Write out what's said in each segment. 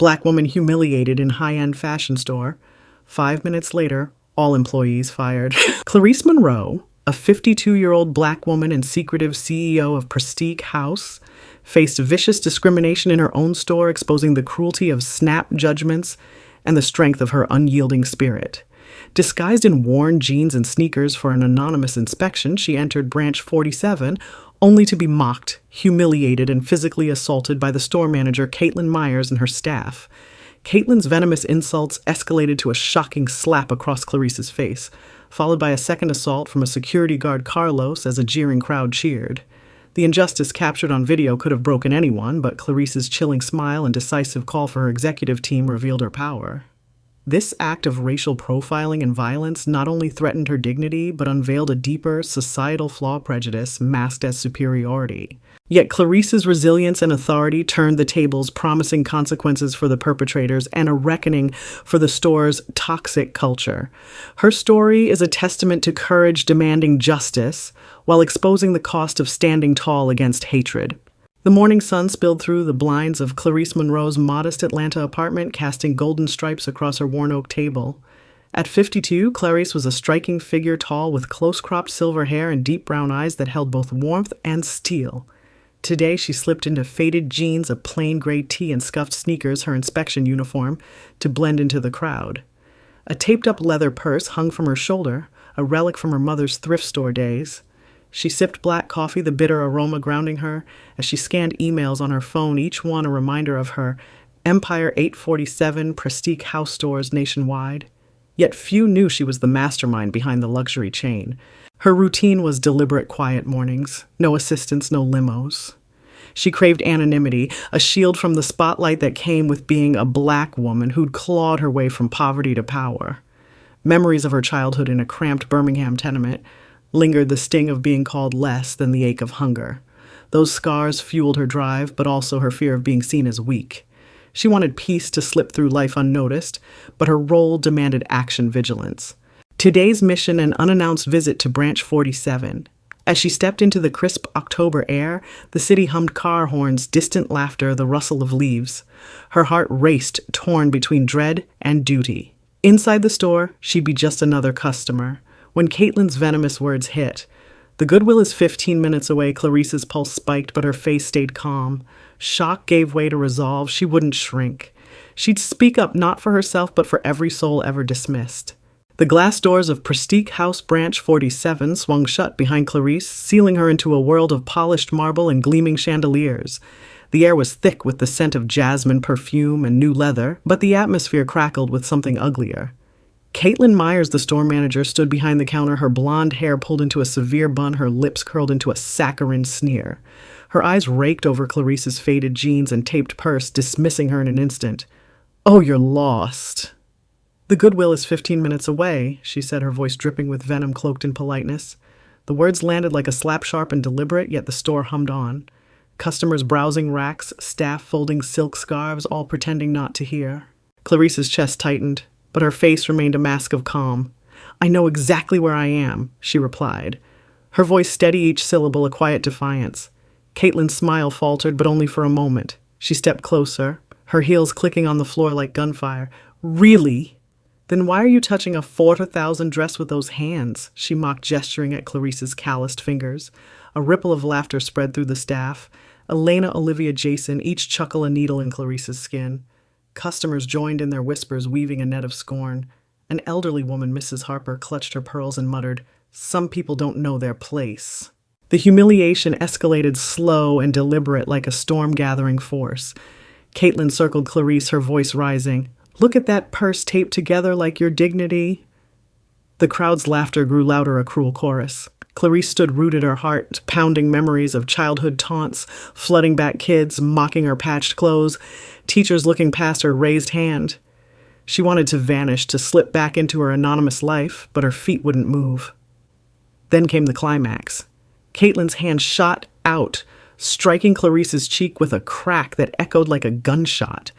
Blackwoman humiliated in high-end fashion store. 5 minutes later, all employees fired. Clarice Monroe, a 52-year-old black woman and secretive CEO of Prestique Haus, faced vicious discrimination in her own store, exposing the cruelty of snap judgments and the strength of her unyielding spirit. Disguised in worn jeans and sneakers for an anonymous inspection, she entered Branch 47, only to be mocked, humiliated, and physically assaulted by the store manager Kaitlyn Myers and her staff. Kaitlyn's venomous insults escalated to a shocking slap across Clarice's face, followed by a second assault from a security guard Carlos as a jeering crowd cheered. The injustice captured on video could have broken anyone, but Clarice's chilling smile and decisive call for her executive team revealed her power. This act of racial profiling and violence not only threatened her dignity, but unveiled a deeper, societal flaw prejudice masked as superiority. Yet Clarice's resilience and authority turned the tables, promising consequences for the perpetrators and a reckoning for the store's toxic culture. Her story is a testament to courage demanding justice, while exposing the cost of standing tall against hatred. The morning sun spilled through the blinds of Clarice Monroe's modest Atlanta apartment, casting golden stripes across her worn oak table. At 52, Clarice was a striking figure, tall with close-cropped silver hair and deep brown eyes that held both warmth and steel. Today, she slipped into faded jeans, a plain gray tee, and scuffed sneakers, her inspection uniform, to blend into the crowd. A taped-up leather purse hung from her shoulder, a relic from her mother's thrift store days. She sipped black coffee, the bitter aroma grounding her, as she scanned emails on her phone, each one a reminder of her Empire 847 Prestique Haus stores nationwide. Yet few knew she was the mastermind behind the luxury chain. Her routine was deliberate quiet mornings, no assistants, no limos. She craved anonymity, a shield from the spotlight that came with being a black woman who'd clawed her way from poverty to power. Memories of her childhood in a cramped Birmingham tenement lingered, the sting of being called less than the ache of hunger. Those scars fueled her drive, but also her fear of being seen as weak. She wanted peace to slip through life unnoticed, but her role demanded action vigilance. Today's mission, an unannounced visit to Branch 47. As she stepped into the crisp October air, the city hummed car horns, distant laughter, the rustle of leaves. Her heart raced, torn between dread and duty. Inside the store, she'd be just another customer. When Kaitlyn's venomous words hit, "The Goodwill is 15 minutes away," Clarice's pulse spiked, but her face stayed calm. Shock gave way to resolve. She wouldn't shrink. She'd speak up, not for herself, but for every soul ever dismissed. The glass doors of Prestique Haus Branch 47 swung shut behind Clarice, sealing her into a world of polished marble and gleaming chandeliers. The air was thick with the scent of jasmine, perfume, and new leather, but the atmosphere crackled with something uglier. Kaitlyn Myers, the store manager, stood behind the counter, her blonde hair pulled into a severe bun, her lips curled into a saccharine sneer. Her eyes raked over Clarice's faded jeans and taped purse, dismissing her in an instant. "Oh, you're lost." "The Goodwill is 15 minutes away," she said, her voice dripping with venom cloaked in politeness. The words landed like a slap, sharp and deliberate, yet the store hummed on. Customers browsing racks, staff folding silk scarves, all pretending not to hear. Clarice's chest tightened, but her face remained a mask of calm. "I know exactly where I am," she replied. Her voice steady, each syllable a quiet defiance. Kaitlyn's smile faltered, but only for a moment. She stepped closer, her heels clicking on the floor like gunfire. "Really? Then why are you touching a 4,000 dress with those hands?" she mocked, gesturing at Clarice's calloused fingers. A ripple of laughter spread through the staff. Elena, Olivia, Jason, each chuckle a needle in Clarice's skin. Customers joined in their whispers, weaving a net of scorn. An elderly woman, Mrs. Harper, clutched her pearls and muttered, "Some people don't know their place." The humiliation escalated slow and deliberate, like a storm gathering force. Kaitlyn circled Clarice, her voice rising. "Look at that purse taped together like your dignity." The crowd's laughter grew louder, a cruel chorus. Clarice stood rooted, her heart pounding, memories of childhood taunts, flooding back, kids mocking her patched clothes, teachers looking past her raised hand. She wanted to vanish, to slip back into her anonymous life, but her feet wouldn't move. Then came the climax. Kaitlyn's hand shot out, striking Clarice's cheek with a crack that echoed like a gunshot.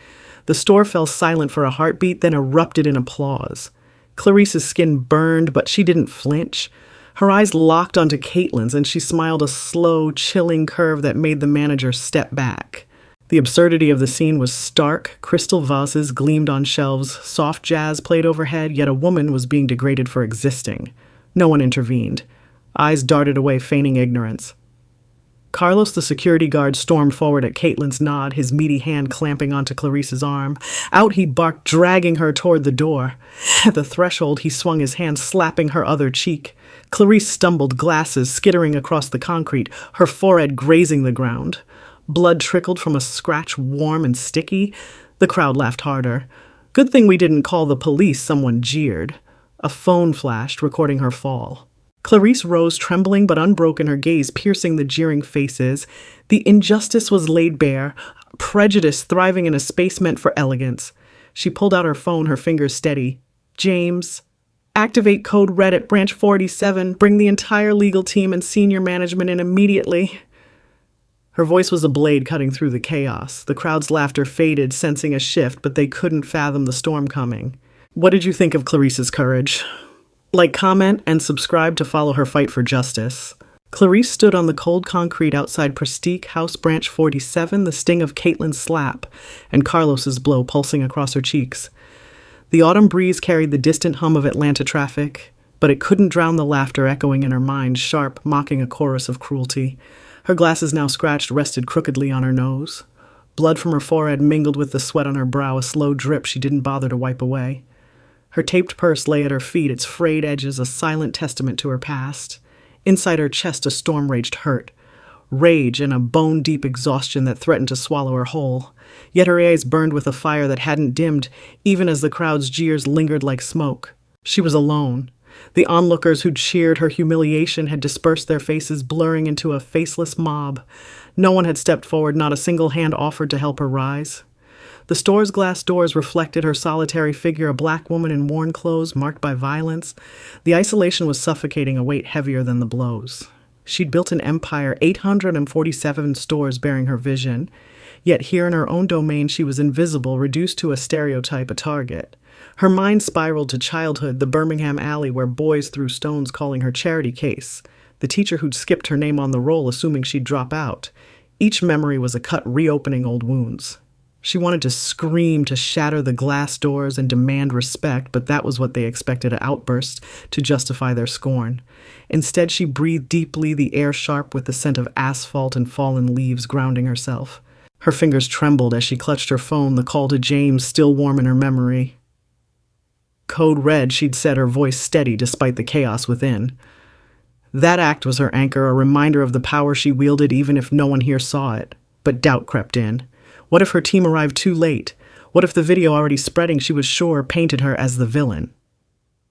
The store fell silent for a heartbeat, then erupted in applause. Clarice's skin burned, but she didn't flinch. Her eyes locked onto Kaitlyn's, and she smiled, a slow, chilling curve that made the manager step back. The absurdity of the scene was stark. Crystal vases gleamed on shelves, soft jazz played overhead, yet a woman was being degraded for existing. No one intervened. Eyes darted away, feigning ignorance. Carlos, the security guard, stormed forward at Kaitlyn's nod, his meaty hand clamping onto Clarice's arm. Out he barked, dragging her toward the door. At the threshold, he swung his hand, slapping her other cheek. Clarice stumbled, glasses skittering across the concrete, her forehead grazing the ground. Blood trickled from a scratch, warm and sticky. The crowd laughed harder. Good thing we didn't call the police, someone jeered. A phone flashed, recording her fall. Clarice rose, trembling but unbroken, her gaze piercing the jeering faces. The injustice was laid bare, prejudice thriving in a space meant for elegance. She pulled out her phone, her fingers steady. James, activate code red at branch 47. Bring the entire legal team and senior management in immediately. Her voice was a blade cutting through the chaos. The crowd's laughter faded, sensing a shift, but they couldn't fathom the storm coming. What did you think of Clarice's courage? Like, comment, and subscribe to follow her fight for justice. Clarice stood on the cold concrete outside Prestique Haus branch 47, the sting of Kaitlyn's slap and Carlos's blow pulsing across her cheeks. The autumn breeze carried the distant hum of Atlanta traffic, but it couldn't drown the laughter echoing in her mind, sharp, mocking a chorus of cruelty. Her glasses, now scratched, rested crookedly on her nose. Blood from her forehead mingled with the sweat on her brow, a slow drip she didn't bother to wipe away. Her taped purse lay at her feet, its frayed edges a silent testament to her past. Inside her chest a storm raged hurt, rage and a bone-deep exhaustion that threatened to swallow her whole. Yet her eyes burned with a fire that hadn't dimmed, even as the crowd's jeers lingered like smoke. She was alone. The onlookers who'd cheered her humiliation had dispersed, their faces blurring into a faceless mob. No one had stepped forward, not a single hand offered to help her rise. The store's glass doors reflected her solitary figure, a black woman in worn clothes marked by violence. The isolation was suffocating, a weight heavier than the blows. She'd built an empire, 847 stores bearing her vision. Yet here in her own domain she was invisible, reduced to a stereotype, a target. Her mind spiraled to childhood, the Birmingham alley where boys threw stones calling her charity case, the teacher who'd skipped her name on the roll assuming she'd drop out. Each memory was a cut reopening old wounds. She wanted to scream, to shatter the glass doors and demand respect, but that was what they expected, an outburst to justify their scorn. Instead, she breathed deeply, the air sharp with the scent of asphalt and fallen leaves, grounding herself. Her fingers trembled as she clutched her phone, the call to James still warm in her memory. Code red, she'd said, her voice steady despite the chaos within. That act was her anchor, a reminder of the power she wielded even if no one here saw it. But doubt crept in. What if her team arrived too late? What if the video already spreading, she was sure, painted her as the villain?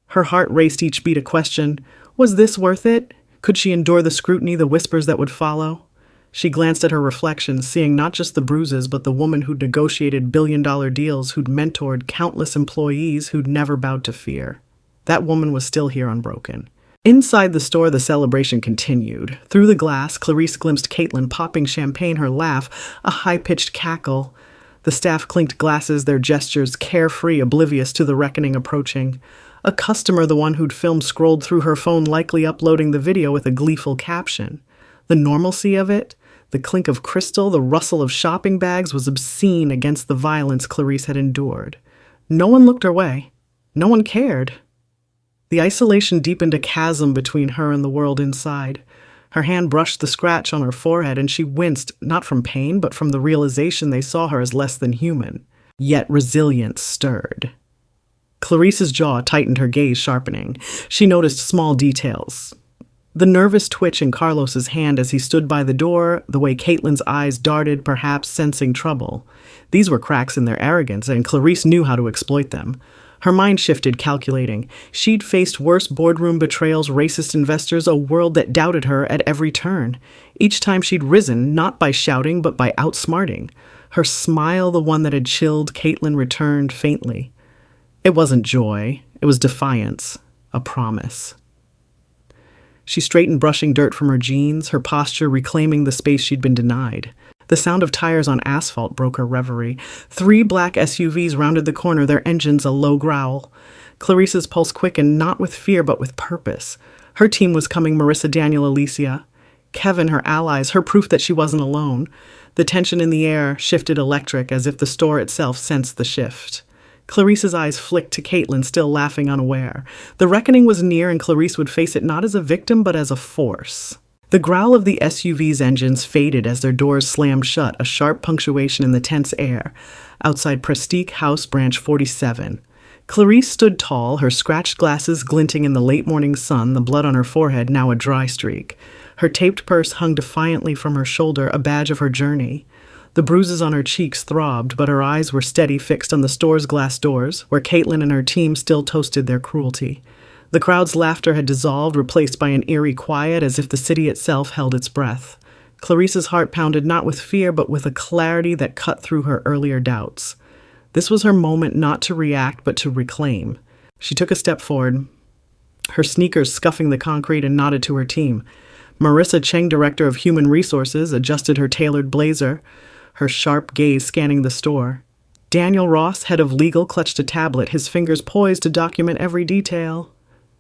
Her heart raced each beat, a question. Was this worth it? Could she endure the scrutiny, the whispers that would follow? She glanced at her reflection, seeing not just the bruises, but the woman who'd negotiated billion-dollar deals, who'd mentored countless employees, who'd never bowed to fear. That woman was still here unbroken. Inside the store, the celebration continued. Through the glass, Clarice glimpsed Kaitlyn popping champagne, her laugh, a high-pitched cackle. The staff clinked glasses, their gestures carefree, oblivious to the reckoning approaching. A customer, the one who'd filmed, scrolled through her phone, likely uploading the video with a gleeful caption. The normalcy of it, the clink of crystal, the rustle of shopping bags, was obscene against the violence Clarice had endured. No one looked her way. No one cared. The isolation deepened a chasm between her and the world inside. Her hand brushed the scratch on her forehead, and she winced, not from pain, but from the realization they saw her as less than human. Yet resilience stirred. Clarice's jaw tightened, her gaze sharpening. She noticed small details. The nervous twitch in Carlos's hand as he stood by the door, the way Kaitlyn's eyes darted, perhaps sensing trouble. These were cracks in their arrogance, and Clarice knew how to exploit them. Her mind shifted, calculating. She'd faced worse boardroom betrayals, racist investors, a world that doubted her at every turn. Each time she'd risen, not by shouting, but by outsmarting. Her smile, the one that had chilled Kaitlyn, returned faintly. It wasn't joy. It was defiance. A promise. She straightened, brushing dirt from her jeans, her posture reclaiming the space she'd been denied. The sound of tires on asphalt broke her reverie. 3 black SUVs rounded the corner, their engines a low growl. Clarice's pulse quickened, not with fear, but with purpose. Her team was coming, Marissa, Daniel, Alicia. Kevin, her allies, her proof that she wasn't alone. The The tension in the air shifted electric as if the store itself sensed the shift. Clarice's eyes flicked to Kaitlyn, still laughing unaware. The reckoning was near, and Clarice would face it not as a victim but as a force. The growl of the SUV's engines faded as their doors slammed shut, a sharp punctuation in the tense air, outside Prestique Haus, Branch 47. Clarice stood tall, her scratched glasses glinting in the late morning sun, the blood on her forehead now a dry streak. Her taped purse hung defiantly from her shoulder, a badge of her journey. The bruises on her cheeks throbbed, but her eyes were steady, fixed on the store's glass doors, where Kaitlyn and her team still toasted their cruelty. The crowd's laughter had dissolved, replaced by an eerie quiet, as if the city itself held its breath. Clarice's heart pounded not with fear, but with a clarity that cut through her earlier doubts. This was her moment not to react, but to reclaim. She took a step forward, her sneakers scuffing the concrete, and nodded to her team. Marissa Cheng, Director of Human Resources, adjusted her tailored blazer, her sharp gaze scanning the store. Daniel Ross, Head of Legal, clutched a tablet, his fingers poised to document every detail.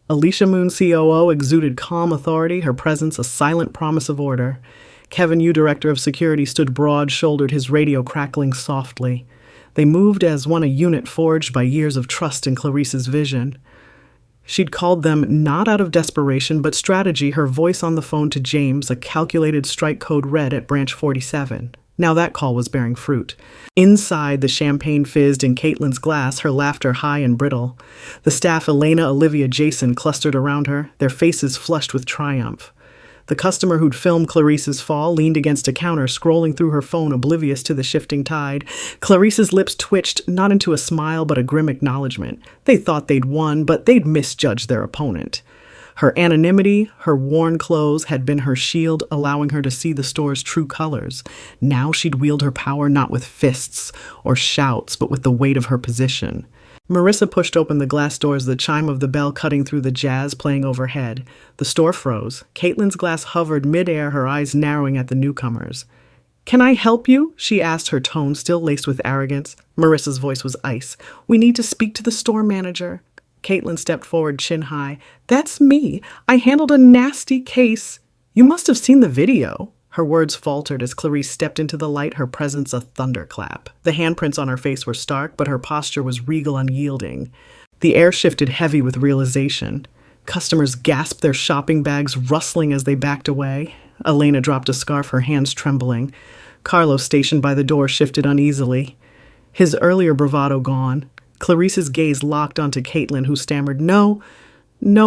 Alicia Moon, COO, exuded calm authority, her presence a silent promise of order. Kevin Yu, Director of Security, stood broad-shouldered, his radio crackling softly. They moved as one, a unit forged by years of trust in Clarice's vision. She'd called them not out of desperation, but strategy, her voice on the phone to James, a calculated strike code red at Branch 47. Now that call was bearing fruit. Inside, the champagne fizzed in Kaitlyn's glass, her laughter high and brittle. The staff, Elena, Olivia, Jason, clustered around her, their faces flushed with triumph. The customer who'd filmed Clarice's fall leaned against a counter, scrolling through her phone, oblivious to the shifting tide. Clarice's lips twitched, not into a smile, but a grim acknowledgement. They thought they'd won, but they'd misjudged their opponent. Her anonymity, her worn clothes, had been her shield, allowing her to see the store's true colors. Now she'd wield her power not with fists or shouts, but with the weight of her position. Marissa pushed open the glass doors, the chime of the bell cutting through the jazz playing overhead. The store froze. Kaitlyn's glass hovered midair, her eyes narrowing at the newcomers. "Can I help you?" she asked, her tone still laced with arrogance. Marissa's voice was ice. "We need to speak to the store manager." Kaitlyn stepped forward, chin high. "That's me. I handled a nasty case. You must have seen the video." Her words faltered as Clarice stepped into the light, her presence a thunderclap. The handprints on her face were stark, but her posture was regal, unyielding. The air shifted heavy with realization. Customers gasped, their shopping bags rustling as they backed away. Elena dropped a scarf, her hands trembling. Carlos, stationed by the door, shifted uneasily, his earlier bravado gone. Clarice's gaze locked onto Kaitlyn, who stammered, "No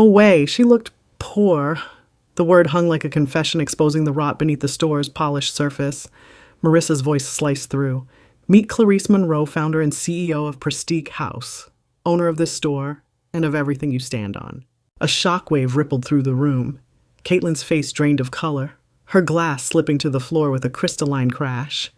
way." She looked poor. The word hung like a confession, exposing the rot beneath the store's polished surface. Marissa's voice sliced through. "Meet Clarice Monroe, founder and CEO of Prestique Haus, owner of this store and of everything you stand on." A shockwave rippled through the room. Kaitlyn's face drained of color, her glass slipping to the floor with a crystalline crash.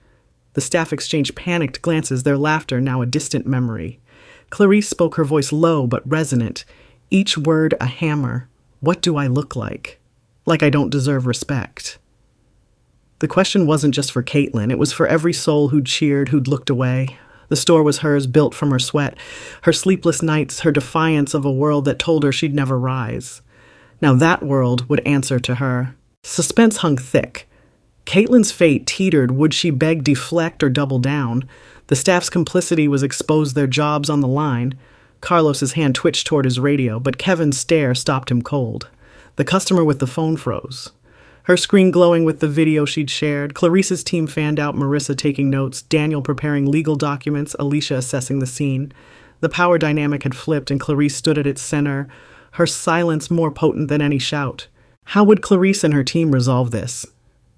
The staff exchanged panicked glances, their laughter now a distant memory. Clarice spoke, her voice low but resonant, each word a hammer. "What do I look like? Like I don't deserve respect." The question wasn't just for Kaitlyn, it was for every soul who'd cheered, who'd looked away. The store was hers, built from her sweat, her sleepless nights, her defiance of a world that told her she'd never rise. Now that world would answer to her. Suspense hung thick. Kaitlyn's fate teetered. Would she beg, deflect, or double down? The staff's complicity was exposed, their jobs on the line. Carlos's hand twitched toward his radio, but Kevin's stare stopped him cold. The customer with the phone froze, her screen glowing with the video she'd shared. Clarice's team fanned out, Marissa taking notes, Daniel preparing legal documents, Alicia assessing the scene. The power dynamic had flipped, and Clarice stood at its center, her silence more potent than any shout. How would Clarice and her team resolve this?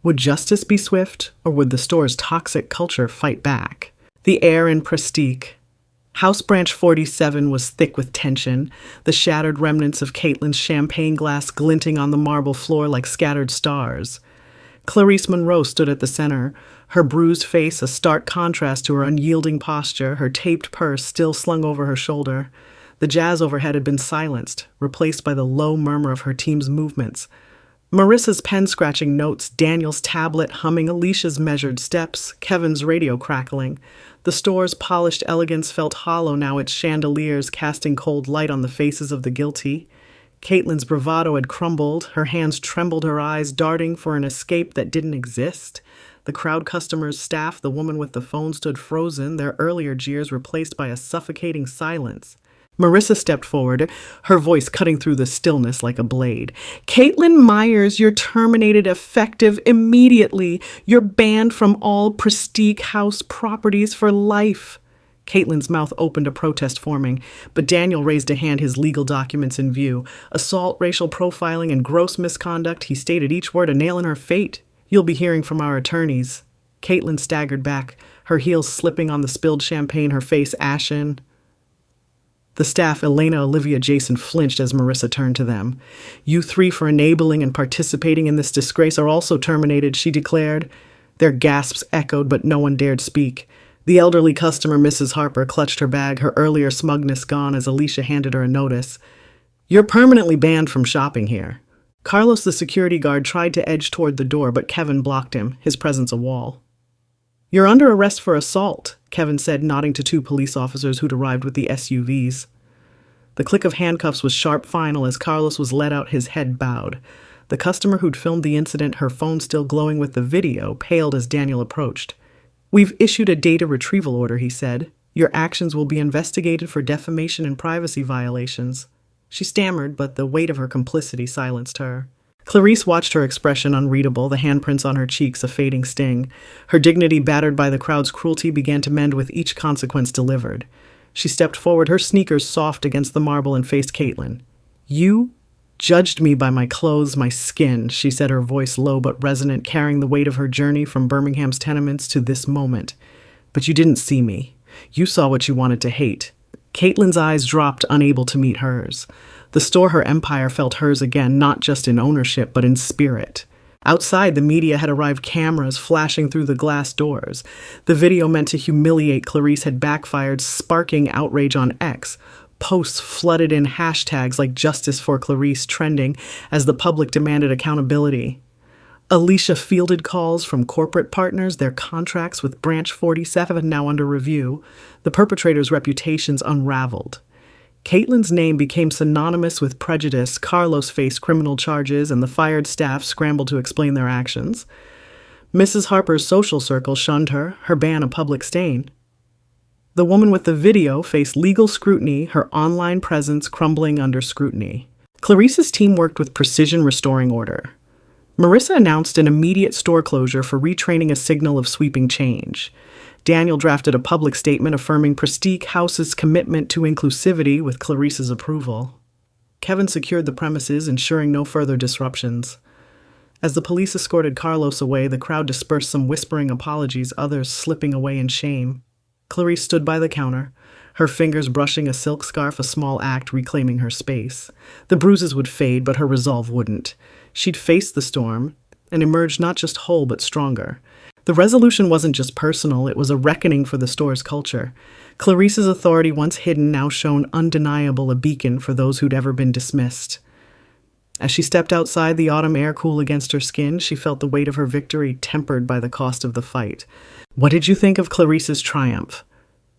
Would justice be swift, or would the store's toxic culture fight back? The air in Prestique Haus Branch 47 was thick with tension, the shattered remnants of Kaitlyn's champagne glass glinting on the marble floor like scattered stars. Clarice Monroe stood at the center, her bruised face a stark contrast to her unyielding posture, her taped purse still slung over her shoulder. The jazz overhead had been silenced, replaced by the low murmur of her team's movements. Marissa's pen scratching notes, Daniel's tablet humming, Alicia's measured steps, Kevin's radio crackling. The store's polished elegance felt hollow now, its chandeliers casting cold light on the faces of the guilty. Kaitlyn's bravado had crumbled, her hands trembled, her eyes darting for an escape that didn't exist. The crowd, customers, staff, the woman with the phone stood frozen, their earlier jeers replaced by a suffocating silence. Marissa stepped forward, her voice cutting through the stillness like a blade. "Kaitlyn Myers, you're terminated effective immediately. You're banned from all Prestique Haus properties for life." Kaitlyn's mouth opened, a protest forming, but Daniel raised a hand, his legal documents in view. Assault, racial profiling, and gross misconduct, he stated each word a nail in her fate. "You'll be hearing from our attorneys." Kaitlyn staggered back, her heels slipping on the spilled champagne, her face ashen. The staff, Elena, Olivia, Jason, flinched as Marissa turned to them. "You three, for enabling and participating in this disgrace, are also terminated," she declared. Their gasps echoed, but no one dared speak. The elderly customer, Mrs. Harper, clutched her bag, her earlier smugness gone as Alicia handed her a notice. "You're permanently banned from shopping here." Carlos, the security guard, tried to edge toward the door, but Kevin blocked him, his presence a wall. "You're under arrest for assault," Kevin said, nodding to two police officers who'd arrived with the SUVs. The click of handcuffs was sharp final as Carlos was let out, his head bowed. The customer who'd filmed the incident, her phone still glowing with the video, paled as Daniel approached. "We've issued a data retrieval order," he said. "Your actions will be investigated for defamation and privacy violations." She stammered, but the weight of her complicity silenced her. Clarice watched, her expression unreadable, the handprints on her cheeks a fading sting. Her dignity, battered by the crowd's cruelty, began to mend with each consequence delivered. She stepped forward, her sneakers soft against the marble, and faced Kaitlyn. "You judged me by my clothes, my skin," she said, her voice low but resonant, carrying the weight of her journey from Birmingham's tenements to this moment. "But you didn't see me. You saw what you wanted to hate." Kaitlyn's eyes dropped, unable to meet hers. The store, her empire, felt hers again, not just in ownership, but in spirit. Outside, the media had arrived, cameras flashing through the glass doors. The video meant to humiliate Clarice had backfired, sparking outrage on X. Posts flooded in, hashtags like "Justice for Clarice" trending as the public demanded accountability. Alicia fielded calls from corporate partners, their contracts with Branch 47 now under review. The perpetrators' reputations unraveled. Kaitlyn's name became synonymous with prejudice. Carlos faced criminal charges, and the fired staff scrambled to explain their actions. Mrs. Harper's social circle shunned her, her ban a public stain. The woman with the video faced legal scrutiny, her online presence crumbling under scrutiny. Clarice's team worked with precision, restoring order. Marissa announced an immediate store closure for retraining, a signal of sweeping change. Daniel drafted a public statement affirming Prestique Haus's commitment to inclusivity with Clarice's approval. Kevin secured the premises, ensuring no further disruptions. As the police escorted Carlos away, the crowd dispersed, some whispering apologies, others slipping away in shame. Clarice stood by the counter, her fingers brushing a silk scarf, a small act reclaiming her space. The bruises would fade, but her resolve wouldn't. She'd face the storm and emerge not just whole, but stronger. The resolution wasn't just personal, it was a reckoning for the store's culture. Clarice's authority, once hidden, now shown undeniable, a beacon for those who'd ever been dismissed. As she stepped outside, the autumn air cool against her skin, she felt the weight of her victory tempered by the cost of the fight. What did you think of Clarice's triumph?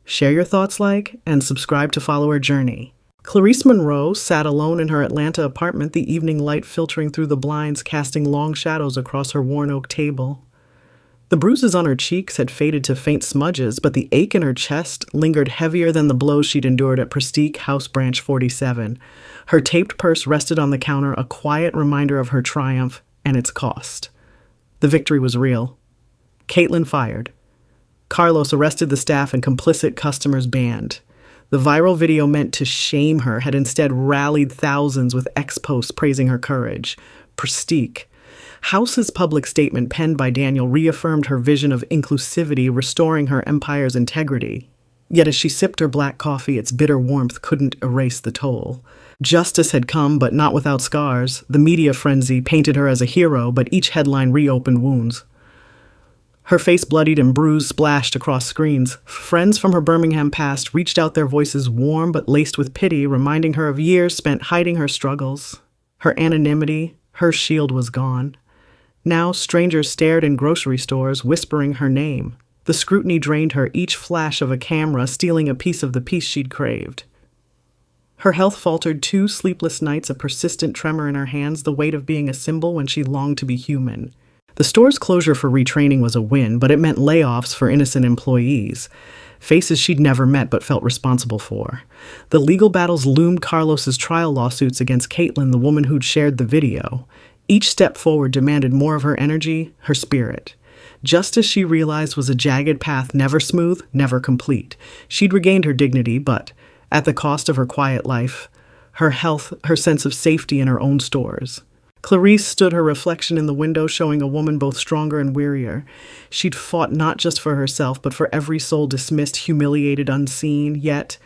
Share your thoughts, and subscribe to follow her journey. Clarice Monroe sat alone in her Atlanta apartment, the evening light filtering through the blinds, casting long shadows across her worn oak table. The bruises on her cheeks had faded to faint smudges, but the ache in her chest lingered heavier than the blows she'd endured at Prestique Haus Branch 47. Her taped purse rested on the counter, a quiet reminder of her triumph and its cost. The victory was real. Kaitlyn fired. Carlos arrested, the staff and complicit customers banned. The viral video meant to shame her had instead rallied thousands with X posts praising her courage. Prestique Haus's public statement, penned by Daniel, reaffirmed her vision of inclusivity, restoring her empire's integrity. Yet as she sipped her black coffee, its bitter warmth couldn't erase the toll. Justice had come, but not without scars. The media frenzy painted her as a hero, but each headline reopened wounds. Her face, bloodied and bruised, splashed across screens. Friends from her Birmingham past reached out, their voices warm but laced with pity, reminding her of years spent hiding her struggles. Her anonymity, her shield, was gone. Now strangers stared in grocery stores, whispering her name. The scrutiny drained her, each flash of a camera stealing a piece of the peace she'd craved. Her health faltered, 2 sleepless nights, a persistent tremor in her hands, the weight of being a symbol when she longed to be human. The store's closure for retraining was a win, but it meant layoffs for innocent employees, faces she'd never met but felt responsible for. The legal battles loomed Carlos's trial lawsuits against Kaitlyn, the woman who'd shared the video. Each step forward demanded more of her energy, her spirit. Justice, she realized, was a jagged path, never smooth, never complete. She'd regained her dignity, but at the cost of her quiet life, her health, her sense of safety in her own stores. Clarice stood her reflection in the window, showing a woman both stronger and wearier. She'd fought not just for herself, but for every soul dismissed, humiliated, unseen. Yet,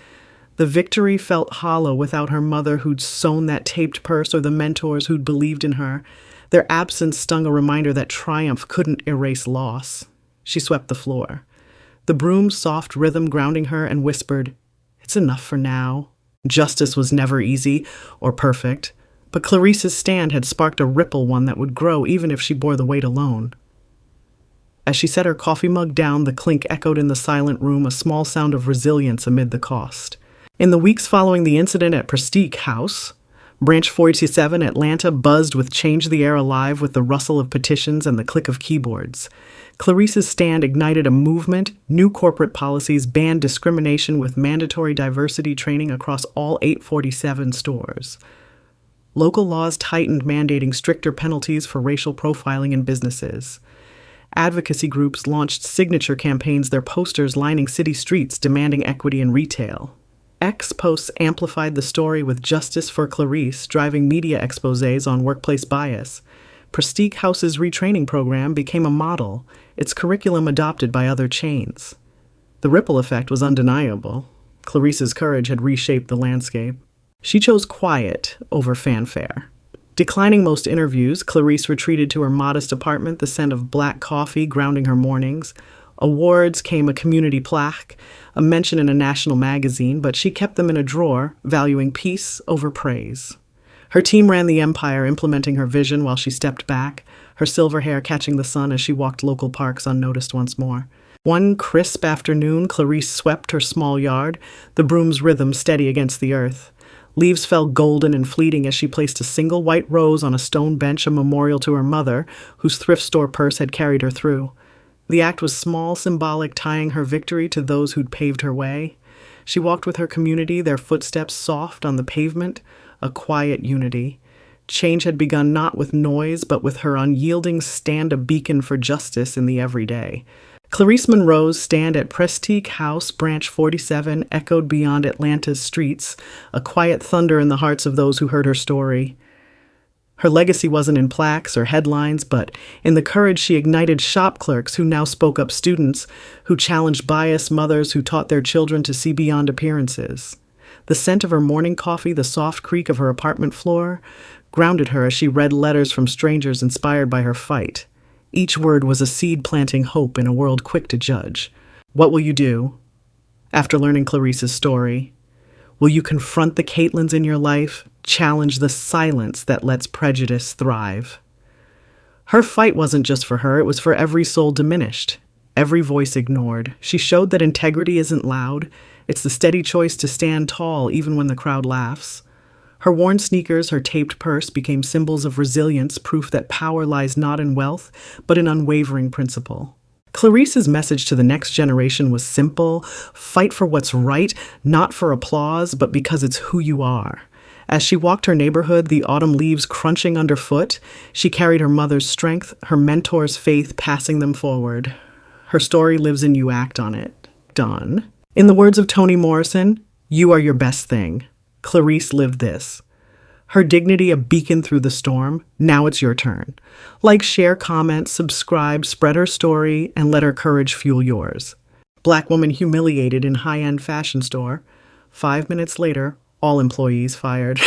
the victory felt hollow without her mother who'd sewn that taped purse or the mentors who'd believed in her. Their absence stung a reminder that triumph couldn't erase loss. She swept the floor, the broom's soft rhythm grounding her, and whispered, "It's enough for now." Justice was never easy or perfect, but Clarice's stand had sparked a ripple, one that would grow even if she bore the weight alone. As she set her coffee mug down, the clink echoed in the silent room, a small sound of resilience amid the cost. In the weeks following the incident at Prestique Haus, Branch 47, Atlanta buzzed with Change the Air alive with the rustle of petitions and the click of keyboards. Clarice's stand ignited a movement. New corporate policies banned discrimination with mandatory diversity training across all 847 stores. Local laws tightened, mandating stricter penalties for racial profiling in businesses. Advocacy groups launched signature campaigns, their posters lining city streets demanding equity in retail. X posts amplified the story with Justice for Clarice, driving media exposés on workplace bias. Prestique Haus's retraining program became a model, its curriculum adopted by other chains. The ripple effect was undeniable. Clarice's courage had reshaped the landscape. She chose quiet over fanfare. Declining most interviews, Clarice retreated to her modest apartment, the scent of black coffee grounding her mornings. Awards came, a community plaque, a mention in a national magazine, but she kept them in a drawer, valuing peace over praise. Her team ran the empire, implementing her vision while she stepped back, her silver hair catching the sun as she walked local parks unnoticed once more. One crisp afternoon, Clarice swept her small yard, the broom's rhythm steady against the earth. Leaves fell golden and fleeting as she placed a single white rose on a stone bench, a memorial to her mother, whose thrift store purse had carried her through. The act was small, symbolic, tying her victory to those who'd paved her way. She walked with her community, their footsteps soft on the pavement, a quiet unity. Change had begun not with noise, but with her unyielding stand, a beacon for justice in the everyday. Clarice Monroe's stand at Prestique Haus, Branch 47, echoed beyond Atlanta's streets, a quiet thunder in the hearts of those who heard her story. Her legacy wasn't in plaques or headlines, but in the courage she ignited shop clerks who now spoke up, students who challenged bias, mothers who taught their children to see beyond appearances. The scent of her morning coffee, the soft creak of her apartment floor, grounded her as she read letters from strangers inspired by her fight. Each word was a seed planting hope in a world quick to judge. What will you do after learning Clarice's story? Will you confront the Kaitlyns in your life, challenge the silence that lets prejudice thrive? Her fight wasn't just for her, it was for every soul diminished, every voice ignored. She showed that integrity isn't loud, it's the steady choice to stand tall even when the crowd laughs. Her worn sneakers, her taped purse became symbols of resilience, proof that power lies not in wealth, but in unwavering principle. Clarice's message to the next generation was simple: fight for what's right, not for applause, but because it's who you are. As she walked her neighborhood, the autumn leaves crunching underfoot, she carried her mother's strength, her mentor's faith, passing them forward. Her story lives in you, act on it. Done. In the words of Toni Morrison, you are your best thing. Clarice lived this. Her dignity a beacon through the storm. Now it's your turn. Like, share, comment, subscribe, spread her story, and let her courage fuel yours. Blackwoman humiliated in high-end fashion store. 5 minutes later, all employees fired.